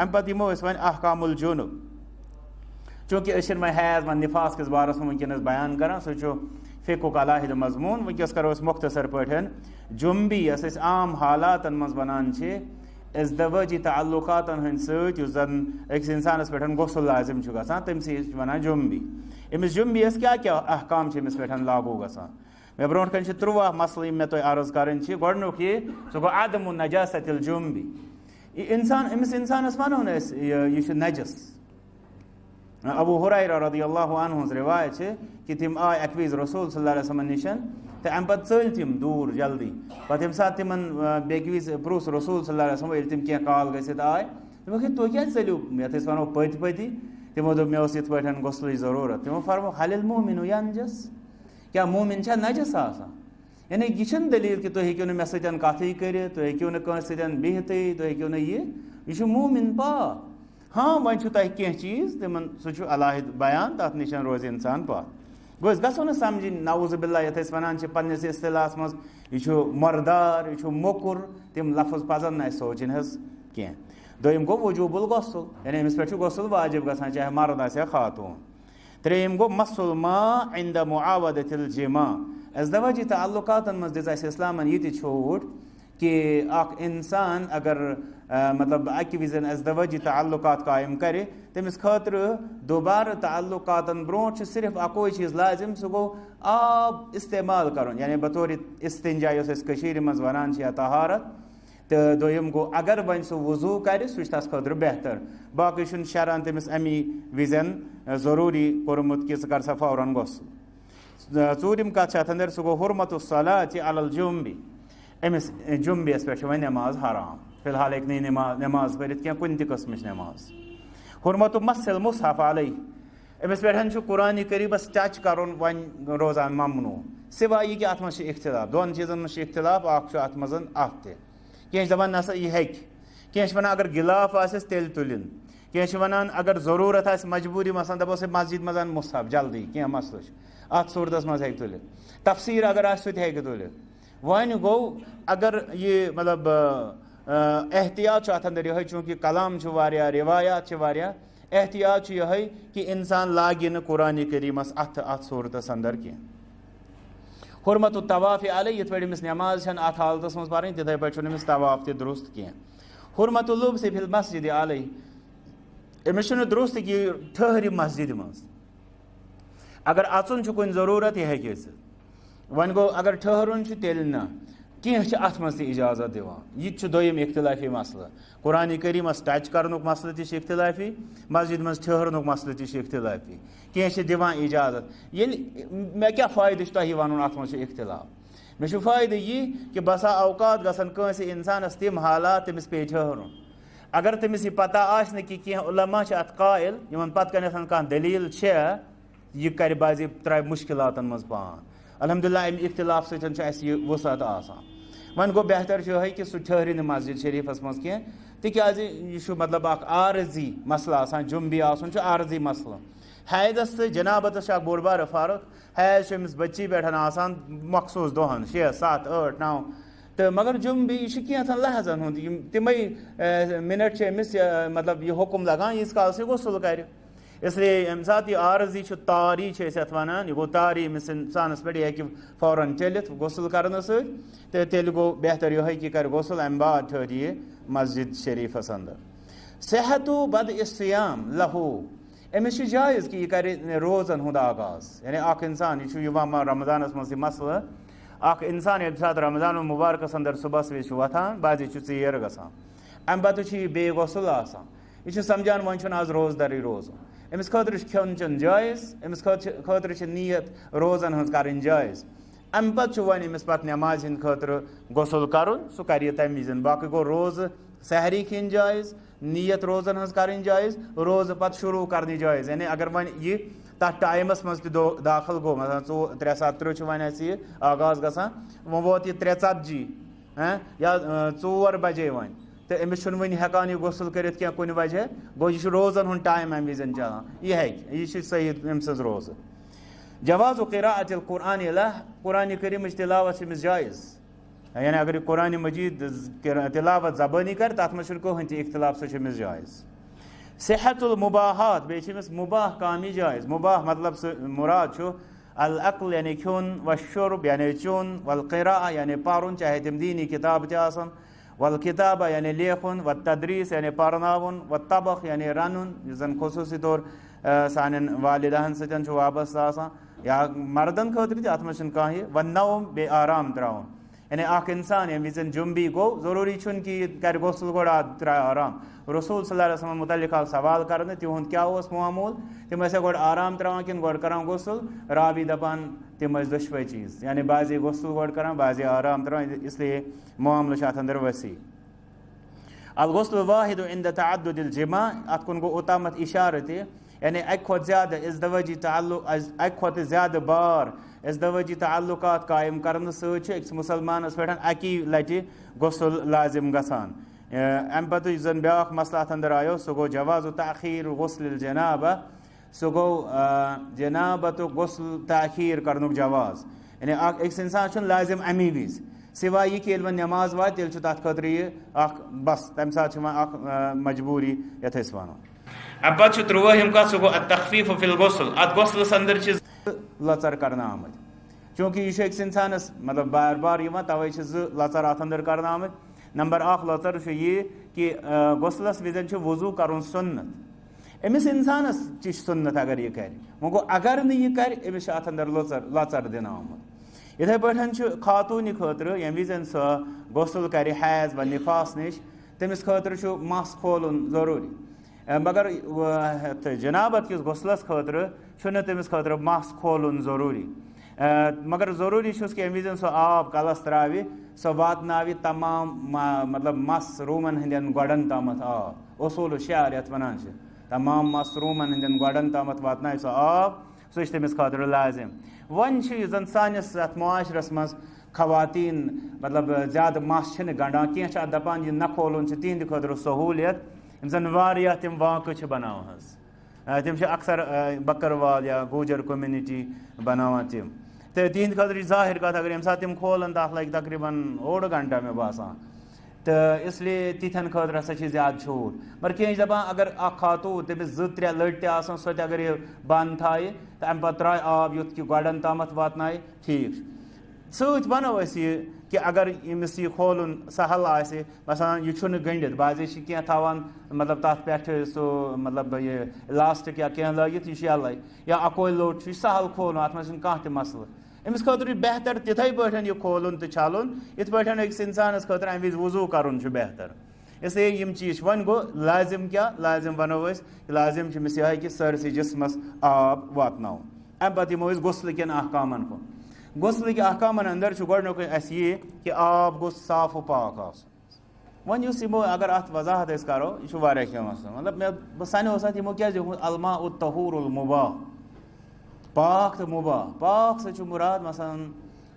अम पे यमो वन अहकामुल जुनुब चूँकि वह हैज़ वन निफास किस बारस में वनस बयान कर सह फ़िक़ुक अलहद मजमून वनस करो मुख्तसर पे जुम्बी यस आम हालातन मज वनान इज़दवाजी ताल्लुकातन हंद सन अकिस इंसानस पे गुस्ल लाजिम गसान तमसी वनान जुम्बी अमिस जुम्बियस क्या क्या अहकाम पे लागू गसान मे ब्रोह कन 13 मसल मे तुम अर्ज कर गोनुक ये सह गो अदम नजासतिल जुम्बी इंसान अमिस इंसानस वनो यह नजस अबू हुरैरा रज़ियल्लाहु अन्हु रिवायत कि तिम आय अकवीज रसूल सल्लल्लाहु अलैहि वसल्लम निशन तो अम पे चल तिम दूर जल्दी पे तम सात तिम बेकवीज प्रूस रसूल सल्लल्लाहु अलैहि वसल्लम तिम क्या काल गसित आय तमो तुह क्या चलो ये वो पति पति तमो दोप मे इत पे गुस्ल जरूरत तमो फरमो हलिल मोमिन यंजस क्या मोमिन नजस आसान यानी यह दलील कि तुम हेक्यो मे सतन कथ कर तुम हेक्यो न बिहत तुम हेक्यो न यह मोमिन पा हाँ वन कह चीज़ तिम सह अलहद बयान तथ निश रोज इंसान पा गो गो न समझ नऊज़ बिल्ला ये वन पन्निस इस्तिलाहस मज यह मरदार यह मोकुर तिम लफ्ज़ पजन न सोचन कह दोम गो वजूबुल गुस्ल यानी अमिस पे गुस्ल वाजिब गसान चाहे मर्द आ खातून त्रेम गो मसल मा इंद मुआवदतिल जिमा अज़दवाजी ताल्लुकातन मज दिस इस्लामन ये छोट कि इंसान अगर मतलब अक विज अज़दवाजी ताल्लुकात कायम करे तमिस खतर दोबारा ताल्लुकातन ब्रोह सिर्फ अकोई चीज़ लाजिम सह गो आब इस्तेमाल कर यानी बतौर इस्तिंजा मज वनान या तहारत तो दोम गो अगर वन सह वजू कर सह तस खतर बेहतर बाकी शरान तमिस अमी विजन जरूरी कोरमुत कि कर सा फौरन गुस्ल चूरिम कथ अंदर सह गो हुर्मतुस्सलाति अलल जुम्बी अमिस जुम्बियस पे वन नमाज हराम फिलहाल एक नई नमाज पढ़ क्या कुन तस्म नमाज हुर्मत मसल मुसहफ अलई अमिस पे कुरान करीबस टच कर वन रोजान ममनू सिवा यह कि अत मज इख्तिलाफ दोन चीज़न मज इख्तिलाफ अत मज कह दपान नसा यह कह वन अगर गिलाफ आस तेल तुलिन कह वनान अगर जरूरत आ मजबूरी मसन दपो मस्जिद मज मुसहफ जल्दी कह मसल अत सूरत मज हे तुलित तफसीर अगर आ तुलित वन गो अगर ये मतलब एहतियात अत अंदर यह चूँकि कलाम रिवायात एहतियात यह कि इंसान लागे न कुरान करीमस अत सूरत अंदर कह हुर्मत तवाफ़ अलई ये पे अमिस नमाज अत हालत मज पढ़ तिथे पे अमिस तवाफ़ ते दुरुस्त कह हुर्मत लुब्स फिल मस्जिद अलई अमिस दुरुस्त कि ठहर मस्जिद मज अगर अचुन कुन जरूरत यह हे वन गो अगर ठहरुन तेल न कह अत मज इजाजत दिवान यह दोम इख्तिलाफी मसल कुरान करीमस टच करनुक मसल तह इख्तिलाफी मस्जिद मज ठहरनुक मसल तह इख्तिलाफी कह दिवान इजाजत ये मे क्या फ़ायदे तुह वन अत मज इख्तिलाफ मे फ़ायदे यह कि बसा अवकात गसन इंसानस तिम हालात तमिस पे ठहरुन अगर तमिस यह पता आसन कि कह उलमा अत कायल इन पत कन कह दलील यह कर बाजी त्राय मुश्किलातन मज पान अल्हम्दुलिल्लाह अम इख्तिलाफ सह वसत आसान वन गो बेहतर यह कि सह ठहर मस्जिद शरीफस मज कह तिकाज यह मतलब आरजी मसल आसान जुम्बी आसन आरजी मसल हैदस तो जनाबतस बोड़ बार फ़र्क हैज अमिस बच्ची पे आसान मखसूस दोहन 6 7 8 9 तो मगर जुम्बी यह कैंथन लहजन हूँ तम मिनट अमिस मतलब यह हुक्म लगान यीस काल से गुस्ल कर इसलिए यम सात यह आरजी तारी अत वनान यह गो तारी अमिस इंसानस पे यह फौरन चलित गुस्ल कर तेल गो बेहतर यह कि कर गुस्ल अम बाद ठहर यह मस्जिद शरीफस अंदर सेहतु बद इस्याम लहू अमिस जायज़ कि यह कर रोज़न हुंद आगाज यानी इंसान यह रमज़ानस मज मसल इंसान ये सात रमज़ान मुबारकस अंदर सुबह विज वथान बाजी ीर गसान अम पे बे गुस्ल आसान यह समझान वन आज रोजदारी रोज़ अमिस खतर खेन चन जायज़ अमिस खतर नीयत रोज़न हज कर जायज़ अम पे वन अमिस पे नमाज हिंद खतर गुस्ल कर सह कर तम विज बाकी गो रोज़ सहरी खिन जायज़ नीयत रोज़न हज कर जायज़ रोज़ पे शुरू कर जायज़ यानी अगर वन यह तथ टाइमस मज दाखिल गो मतलब 3:30 वन आगाज गसान वो वोत यह 3:40 या 4 बजे वन तो अमिस वन हेकान यह गुस्ल कर कुन वजह गो यह रोज़न हूँ टाइम अम विजन चलान यह सही अम सज रोज़ जवाज़ क़िराअतिल कुरान कुरान करीम तिलावत अमिस जायज़ यानी अगर कुरान मजीद तिलावत ज़बानी कर तथ मज कहें तह इख्तिलाफ सह जायज़। सेहतुल मुबाहात बेस मुबाह कामी जायज़। मुबाह मतलब मुराद अल अक्ल यानी खुन व शुर्ब यानी चुन वल क़िरा यानी पारुन चाहे तम दीनी किताब तन वल किताबा यानी लेखुन व तदरीस यानी पारनावन व तबख यानी रनुन जन खसूसी तौर सान वालिदान सतन वाबस्ता या मर्दन खतर अत मे कह व नौम बे आराम त्रावन यानी इंसान यम विजन जुम्बी गो जरूरी कि कर गुसल गो त्रा आराम। रसूल सल्लल्लाहु अलैहि वसल्लम मुतल्लिक आव सवाल कर तिहुंद क्या मामूल तम गो आराम त्रावान कि गो कर गुसल रावी दपान तम दुशवे चीज़ यानी बाज़ी गुसल गो कर बाज़ी आराम त्रावान इसलिए मामल अंदर वसी। अल गुस्ल वाहिद इंद तअद्दुदिल जिमा अत कुन गो ओतामत इशारा ति यानी अक खत ज़्यादा इज़दवाजी ताल्लुक अक खत ज़्यादा बार इज़दवाजी ताल्लुकात कायम करने सक मुसलमानस पे अकी लटि गुस्ल लाजिम गसान। अम पे जन ब्या मसला अंदर आयो सह गो जवाज़ तअखीर गुस्ल जनाबा सह गो जनाबत गुस्ल तअखीर कर जवाज़ यानी अक्स इंसान लाजिम अमी विज सिवाय यह कि वो नमाज वात तेल तथ खतर यह बस तम सात मजबूरी यथ वो अब पे त्रुवहिम कत सह गो तखफीफ फिल गुस्ल अत गुस्लस अंदर लचर कर आमत चूँकि यह इंसानस मतलब बार बार तवे लचर अत अंदर कर आमत। नंबर 1 लचर यह कि गुस्लस विजन वजू कर सुन्नत अमिस इंसानस सुन्नत अगर यह कर वो गो अगर न यह कर अमिस अत अंदर लचर दिन आमत। इथे पे खातून खतर ये विजन सह गुस्ल कर हैज व निफास नश तमिस खतर मस खोलन जरूरी मगर जनाबत किस गुस्लस खतर तमिस खतर मस खोलन जरूरी मगर जरूरी कि विजन सह आब कलस त्रावि सह वातनावि तमाम मतलब मस रूमन हंदन गोड़न तामत आब उसूल शहर यथ वनान तमाम मस रूमन हंदन गोड़न तामत वातनावि सह आब सह तमिस खतर लाजिम। वन जन सानिस माशरस मज खवातीन मतलब ज्यादा मस गंडान कह दपान यह न खोलन तिहद खतर सहूलियत जन वारिया तम वाक़ बनावान तम अक्सर बकरवाल या गुजर कम्युनिटी बनावान तम तो तिहद खतर जाहिर कत अगर ये तम खोलन तथ लगे तकरीबन 1.5 घंटा मे बासान तो इसलिए तिथन खतर हसा ज्यादा छूट मगर कह दपान अगर खातून तमिस 2-3 लड़ सो अगर यह बंद थाय तो अम पे त्राय आब युत कि गोड़न तामत वातनाय ठीक सत वनो कि अगर यमिस यह खोलन सहल आसे मसलन यह गंडित बाजे कह थवान मतलब तथ पे सो मतलब यह इलास्टिक या कह लगित यह यल या अकोई लोट सहल खोलन अत मे कह मसल अमिस खतर बेहतर तिथे पे यह खोलन तो छालन इत पे अकिस इंसानस खतर अम विज वजू कर बेहतर। इसलिए यम चीज वन गो लाजिम क्या लाजिम वनो लाजिम अमिस यह कि सरसी जिस्मस आब वातनाव। अम पे यमो गुस्ल कन अहकामन को गुस्ल के अहकामन अंदर गोडनुक ये कि आब गो साफ व पाक वन यमो अगर अत वजाहत करो यह क्या मसला मतलब मे बह सनो यमो क्या अलमा तहूरुल मुबाह पाक तो मुबाह पाक से मुराद मसलन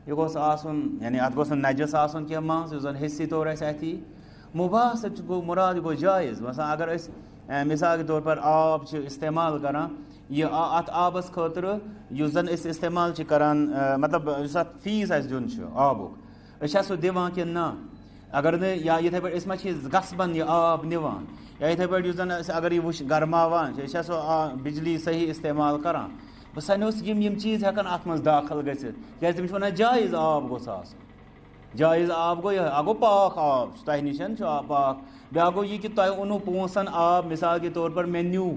यह गोस आसन यानी अत गोस नजस आसन कह मज जन हिस्सी तौर अथी मुबाह से गो मुराद गो जायज़ मसलन अगर मिसाल के तौर पर आब इस्तेमाल करान यह अत आबस खतर जन इस्तेमाल करान मतलब फीस दिन आबुक सह दिवान कि ना अगर न या इथे पे मा गसबन यह आब निवान या इथे पे जन अगर यह गरमावान बिजली सही इस्तेमाल करान बह सनोस यम चीज़ हेकन अत मज दाखिल गसित क्या तम वन जायज़ आब गोस जायज़ आब गो यह गो पाक आब तह निशन पाक ब्या गो यह कि तुम ओनू पोसन आब मिसाल के तौर पर मे न्यू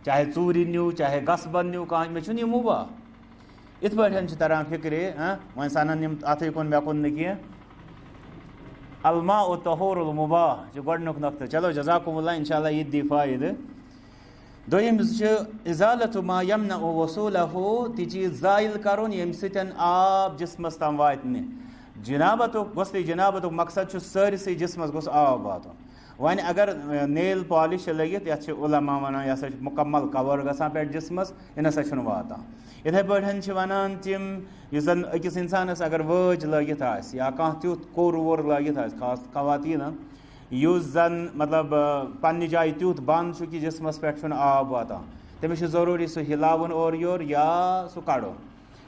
चाहे चूरी न्यू चाहे गसबन न्यू कह मे मुबाह इत पे तरान फिक्रे वन सन अथ कुन मे कुन न कह अलमा तहूरुल मुबाह गोडनुक नक्त। चलो जज़ाकुमुल्लाह इंशाअल्लाह यह दी फ़ायदे। दोयम इजालत मा यमना वसूलहु ती चीज़ ज़ाइल करुन यम सतन आब जिस्मस तम वातने जनाबत गुस्ल जनाबत मकसद सारसी जिस्मस गोस आब वातन। वन अगर नेल पॉलिश लगित ये उलमा वन यह मुकम्मल कवर गसान पे जिस्मस यह नसा वातान। इथे पे वनान तम जन अकिस इंसानस अगर वज लगित या कह तुथ कोर वोर लगित खास खवातीन जन मतलब पन्ने जाय तुथ बंद कि जिस्मस पे आब वातान तमिस जरूरी सह हिलावन और योर या सह कड़ो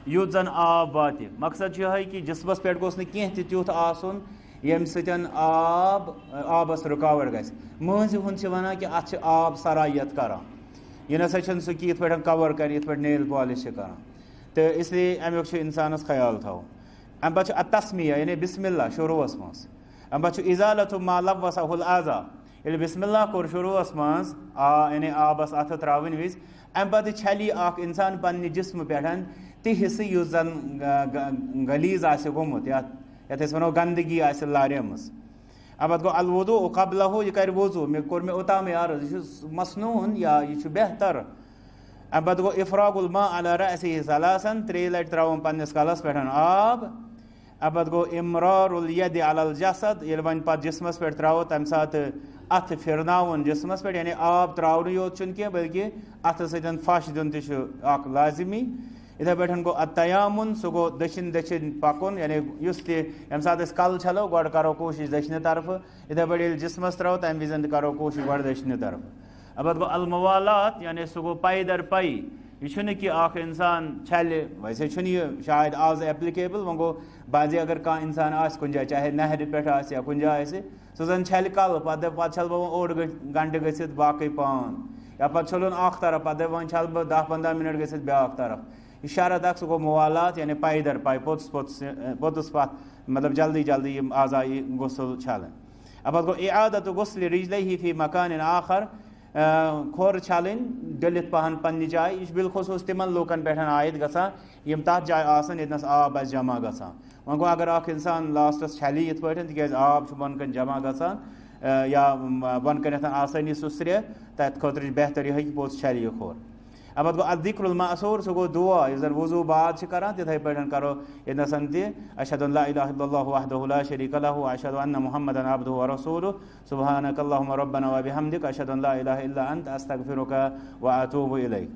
युथ जन आब वाति। मकसद यह कि जिस्मस पे गोस नह तुथ आसन यम सतन आबस रुकावट गस। महज हुन वन कि अत आब सरायत करान, यह नसा सह कि पे कवर कर पे नेल पॉलिश करान। तो इसलिए अमुक इंसानस ख्याल थो। अम पे तस्मिया यानी बिस्मिल्लाह शुरुअस मज। अम पे इजालत मा लव्वसहुल आज़ा, ये बिस्मिल्लाह कोर शुरुअस मज यानी आबस अथ त्रावन विज अम पे छली इंसान पन्ने जिस्म पे ति हिस्से युस जन गलीज गोमुत यथ वो गंदगी लारेमस। अब गो अलवुदु कबलहु यह कर वजू मे कोर मे ओताम अर्ज यह मसनून या यह बेहतर। अब गो इफरागुल मा अला रअसिही सलासन 3 लट त्रावन पन्निस कलस पे आब। अब गो इमरारुल यद अलल जसद, ये वन पे जिस्मस पे त्रावो तम साथ अथ फिरनावन जिस्मस पे यानी आब त्रावन योत कह बल्कि अथ सतन फश दिन तक लाजिमी। इथे पे गो अतयामुन सह गो दक्षिण दक्षिण पकुन यानी यम सात कल छलो गो करो कोशिश दक्षिण तरफ। इथे पे जिस्मस त्रो तम विज करो कोशिश गो दक्षिण तरफ। अब गो अलमवालात यानी सह गो पई दर पई। यह कि इंसान छल वैसे यह शायद आज एप्लीकेबल वो गो बाजी अगर कह इंसान कुन जाए चाहे नहर पे या कुन जाए सह जन छल कल पे छल बह ओड घंटे गसित बाकी पान या पे छलुन तरफ पे वो छल बह 10-15 मिनट गसित ब्याक तरफ। यह शरत सह गो मवालात यानी पई दर पई पोतुस पत मतलब जल्दी जल्दी आजा गुसल छल। अब गो इआदत गुस्ल रिजलैहि फी मकान आखर, खोर छालन डलित पहन पन्नी जाए। यह बिलखसूस तिमन लूकन पे आयद गसान यम तथ जाए आसन यतनस आब जमा गसान। वो गो अगर इंसान लास्टस छली ये पे तिक आब बन कन जमा गसान या बन कन आसानी सुसरे तथ खुद बेहतर यह पोत छल यह खोर। अब गो अज़िक्रुल मासूर सह गो दुआ यह जन वजू बाद करान तिथे पे करो यतनसन अशहदु अल्ला इलाहा इल्लल्लाहु वहदहु ला शरीका लहु अशहदु अन्ना मुहम्मदन अब्दुहु व रसूलुहु सुब्हानकल्लाहुम्मा रब्बना व बिहम्दिक अशहदु अल्ला इलाहा इल्ला अंत अस्तगफिरुका व अतूबु इलैक।